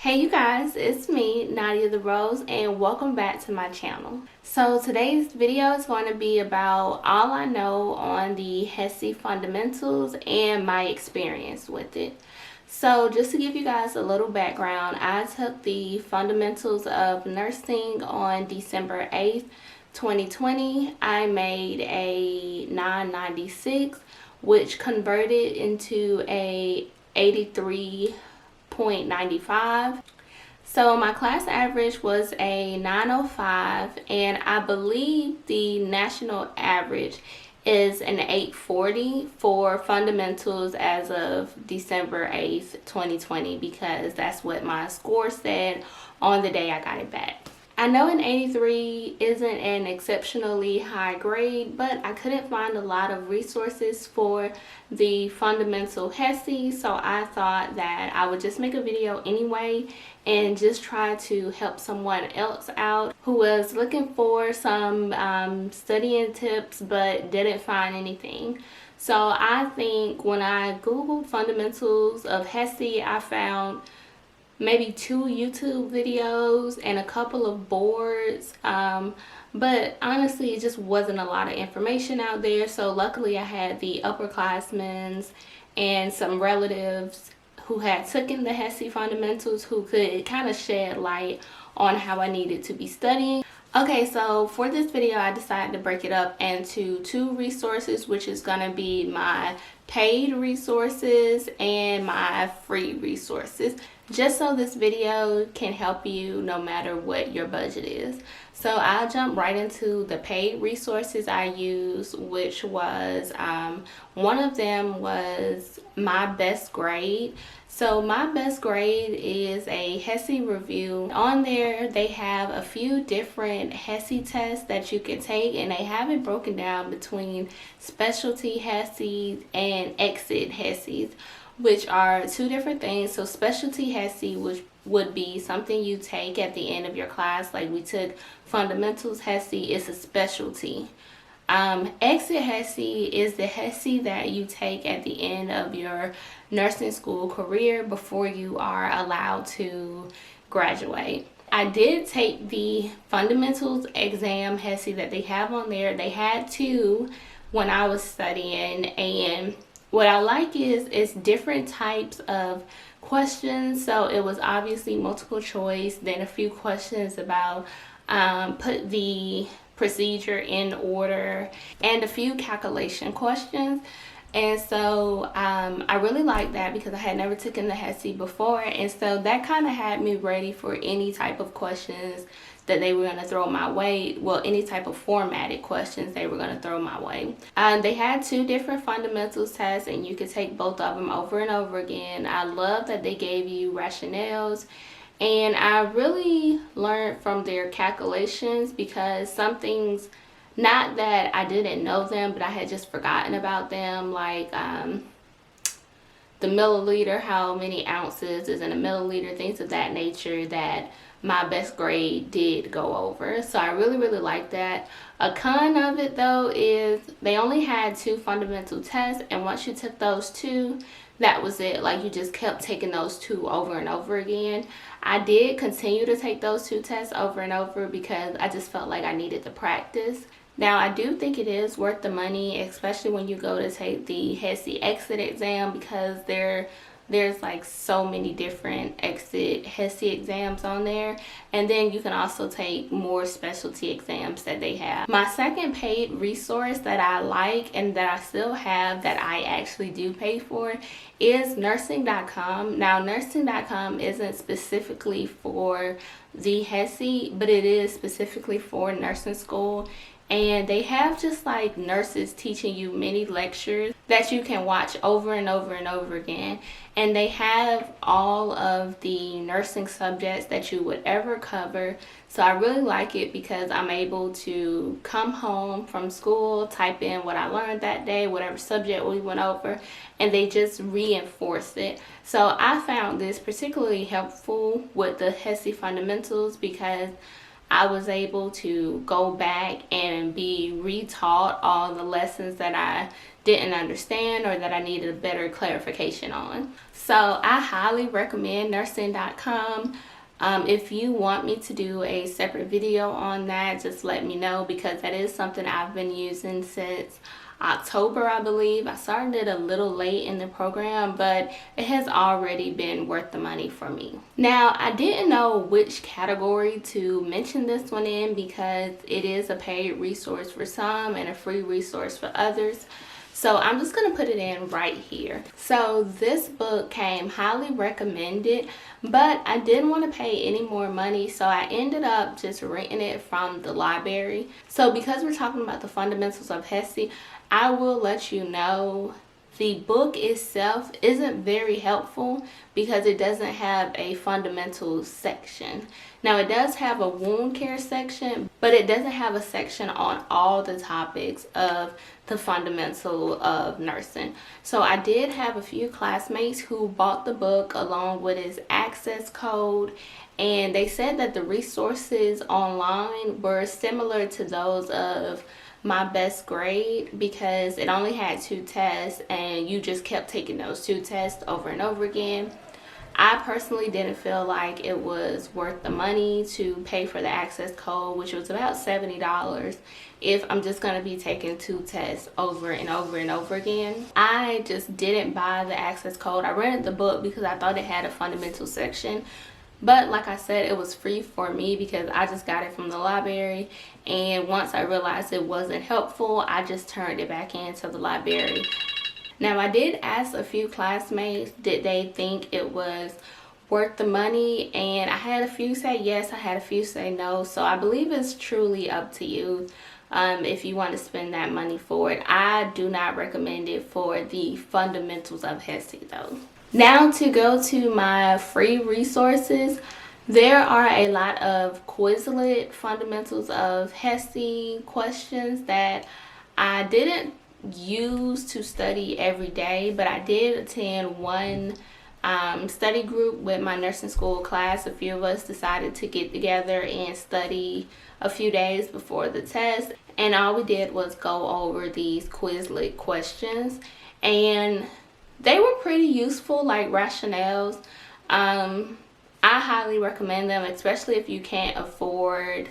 Hey you guys, it's me, Nadia the Rose, and welcome back to my channel. So today's video is going to be about all I know on the Hesi Fundamentals and my experience with it. So just to give you guys a little background, I took the Fundamentals of Nursing on December 8th, 2020. I made a 996, which converted into a 83.95. So my class average was a 905, and I believe the national average is an 840 for fundamentals as of December 8th, 2020, because that's what my score said on the day I got it back. I know an 83 isn't an exceptionally high grade, but I couldn't find a lot of resources for the fundamental Hesi, so I thought that I would just make a video anyway and just try to help someone else out who was looking for some studying tips but didn't find anything. So I think when I googled fundamentals of Hesi, I found maybe 2 YouTube videos and a couple of boards, but honestly it just wasn't a lot of information out there. So luckily I had the upperclassmen and some relatives who had taken the Hesi Fundamentals who could kind of shed light on how I needed to be studying. Okay, so for this video I decided to break it up into 2 resources, which is going to be my paid resources and my free resources, just so this video can help you no matter what your budget is. So I'll jump right into the paid resources I use, which was one of them was My Best Grade. So My Best Grade is a Hesi review. On there they have a few different Hesi tests that you can take, and they have it broken down between specialty Hesis and exit Hesis, which are 2 different things. So specialty Hesi, which would be something you take at the end of your class, like we took fundamentals Hesi, is a specialty. Exit Hesi is the Hesi that you take at the end of your nursing school career before you are allowed to graduate. I did take the fundamentals exam Hesi that they have on there. They had 2 when I was studying, and what I like is it's different types of questions. So it was obviously multiple choice, then a few questions about put the procedure in order, and a few calculation questions. And so I really like that because I had never taken the Hesi before, and so that kind of had me ready for any type of questions that they were going to throw my way. Well, any type of formatted questions they were going to throw my way. They had 2 different fundamentals tests, and you could take both of them over and over again. I love that they gave you rationales, and I really learned from their calculations, because some things, not that I didn't know them, but I had just forgotten about them, like the milliliter, how many ounces is in a milliliter, things of that nature that My Best Grade did go over. So I really like that. A con of it though is they only had 2 fundamental tests, and once you took those 2, that was it. Like, you just kept taking those 2 over and over again. I did continue to take those 2 tests over and over because I just felt like I needed to practice. Now I do think it is worth the money, especially when you go to take the Hesi Exit exam, because there's like so many different exit Hesi exams on there, and then you can also take more specialty exams that they have. My second paid resource that I like and that I still have, that I actually do pay for, is Nursing.com. Now Nursing.com isn't specifically for the Hesi, but it is specifically for nursing school. And they have just like nurses teaching you many lectures that you can watch over and over and over again. And they have all of the nursing subjects that you would ever cover. So I really like it because I'm able to come home from school, type in what I learned that day, whatever subject we went over, and they just reinforce it. So I found this particularly helpful with the Hesi Fundamentals because I was able to go back and be retaught all the lessons that I didn't understand or that I needed a better clarification on. So I highly recommend nursing.com. If you want me to do a separate video on that, just let me know, because that is something I've been using since October, I believe. I started it a little late in the program, but it has already been worth the money for me. Now, I didn't know which category to mention this one in, because it is a paid resource for some and a free resource for others. So I'm just going to put it in right here. So this book came highly recommended, but I didn't want to pay any more money, so I ended up just renting it from the library. So because we're talking about the fundamentals of Hesi, I will let you know the book itself isn't very helpful because it doesn't have a fundamentals section. Now, it does have a wound care section, but it doesn't have a section on all the topics of the fundamental of nursing. So I did have a few classmates who bought the book along with its access code, and they said that the resources online were similar to those of my best grade, because it only had 2 tests and you just kept taking those 2 tests over and over again. I personally didn't feel like it was worth the money to pay for the access code, which was about $70, if I'm just going to be taking 2 tests over and over and over again. I just didn't buy the access code. I rented the book because I thought it had a fundamental section. But like I said, it was free for me because I just got it from the library. And once I realized it wasn't helpful, I just turned it back into the library. Now, I did ask a few classmates, did they think it was worth the money? And I had a few say yes, I had a few say no. So I believe it's truly up to you if you want to spend that money for it. I do not recommend it for the fundamentals of Hesi though. Now, to go to my free resources, there are a lot of Quizlet fundamentals of Hesi questions that I didn't use to study every day, but I did attend one study group with my nursing school class. A few of us decided to get together and study a few days before the test, and all we did was go over these Quizlet questions, and they were pretty useful, like rationales. I highly recommend them, especially if you can't afford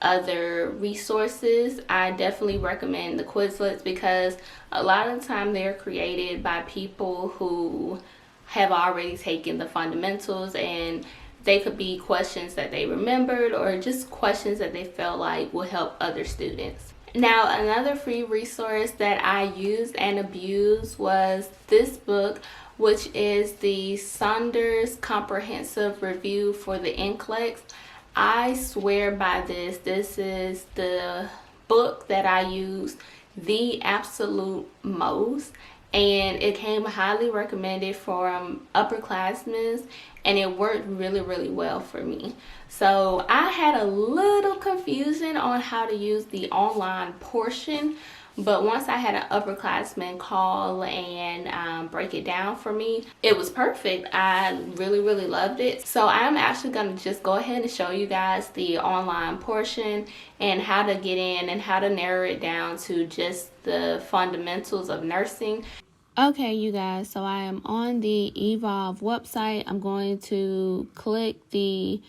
other resources. I definitely recommend the Quizlets because a lot of the time they're created by people who have already taken the fundamentals, and they could be questions that they remembered or just questions that they felt like will help other students. Now, another free resource that I used and abused was this book, which is the Saunders Comprehensive Review for the NCLEX. I swear by this. This is the book that I use the absolute most, and it came highly recommended from upperclassmen, and it worked really well for me. So I had a little confusion on how to use the online portion, but once I had an upperclassman call and break it down for me, it was perfect. I really loved it. So I'm actually going to just go ahead and show you guys the online portion and how to get in and how to narrow it down to just the fundamentals of nursing. Okay, you guys, so I am on the Evolve website. I'm going to click the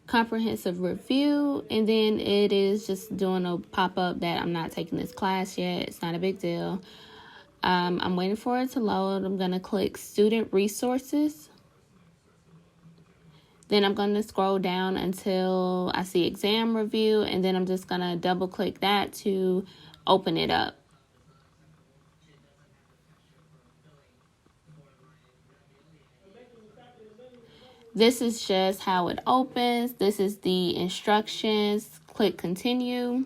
comprehensive review, and then it is just doing a pop-up that I'm not taking this class yet. It's not a big deal. I'm waiting for it to load. I'm going to click student resources. Then I'm going to scroll down until I see exam review, and then I'm just going to double click that to open it up. This is just how it opens. This is the instructions. Click continue.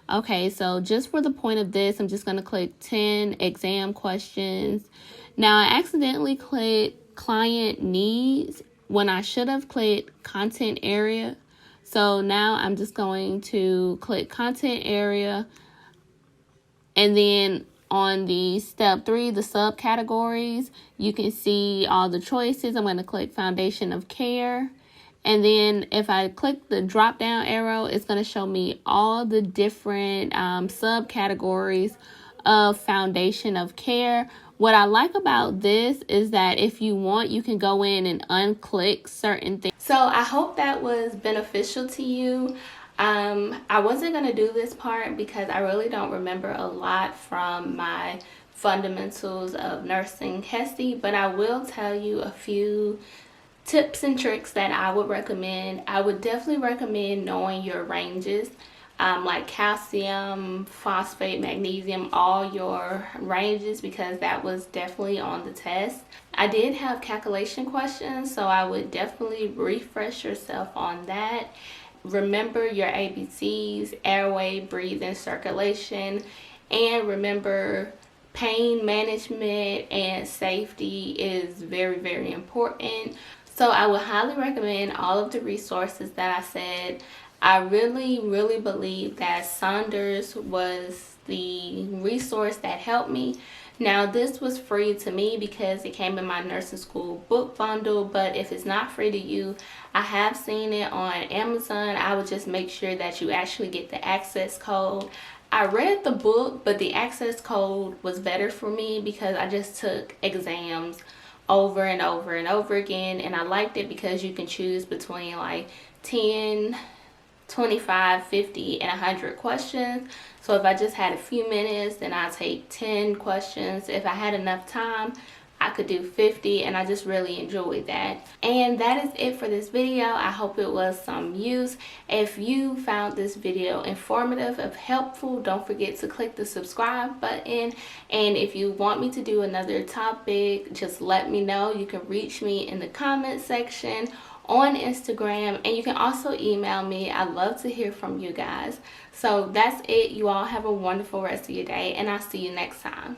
Okay, so just for the point of this, I'm just going to click 10 exam questions. Now, I accidentally clicked client needs when I should have clicked content area. So now I'm just going to click content area, and then on the step 3, the subcategories, you can see all the choices. I'm going to click foundation of care. And then if I click the drop down arrow, it's going to show me all the different subcategories of foundation of care, What I like about this is that if you want, you can go in and unclick certain things. So I hope that was beneficial to you. I wasn't going to do this part because I really don't remember a lot from my fundamentals of nursing Hesi, but I will tell you a few tips and tricks that I would recommend. I would definitely recommend knowing your ranges, like calcium, phosphate, magnesium, all your ranges, because that was definitely on the test. I did have calculation questions, so I would definitely refresh yourself on that. Remember your ABCs, airway, breathing, circulation, and remember pain management and safety is very, very important. So I would highly recommend all of the resources that I said. I really, really believe that Saunders was the resource that helped me. Now, this was free to me because it came in my nursing school book bundle, but if it's not free to you, I have seen it on Amazon. I would just make sure that you actually get the access code. I read the book, but the access code was better for me because I just took exams over and over and over again, and I liked it because you can choose between like 10, 25, 50, and 100 questions. So if I just had a few minutes, then I'll take 10 questions. If I had enough time, I could do 50, and I just really enjoyed that. And that is it for this video. I hope it was some use. If you found this video informative or helpful, don't forget to click the subscribe button. And if you want me to do another topic, just let me know. You can reach me in the comment section on Instagram, and you can also email me. I love to hear from you guys. So that's it. You all have a wonderful rest of your day, and I'll see you next time.